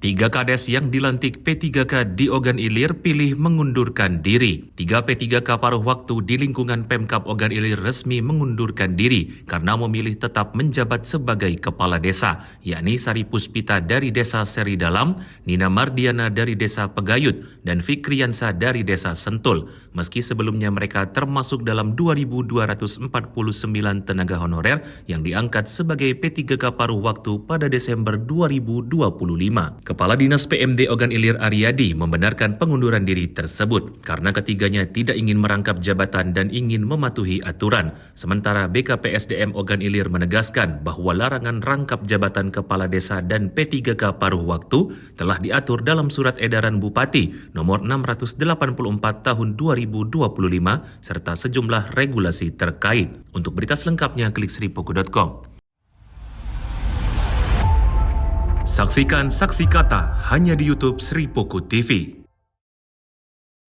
Tiga kades yang dilantik P3K di Ogan Ilir pilih mengundurkan diri. Tiga P3K paruh waktu di lingkungan Pemkab Ogan Ilir resmi mengundurkan diri karena memilih tetap menjabat sebagai kepala desa, yakni Sari Puspita dari Desa Seri Dalam, Nina Mardiana dari Desa Pegayut, dan Fikriansa dari Desa Sentul. Meski sebelumnya mereka termasuk dalam 2.249 tenaga honorer yang diangkat sebagai P3K paruh waktu pada Desember 2025. Kepala Dinas PMD Ogan Ilir Aryadi membenarkan pengunduran diri tersebut karena ketiganya tidak ingin merangkap jabatan dan ingin mematuhi aturan. Sementara BKPSDM Ogan Ilir menegaskan bahwa larangan rangkap jabatan kepala desa dan P3K paruh waktu telah diatur dalam Surat Edaran Bupati nomor 684 tahun 2025 serta sejumlah regulasi terkait. Untuk berita selengkapnya klik sripoku.com. Saksikan Saksi Kata hanya di YouTube Sri Poku TV.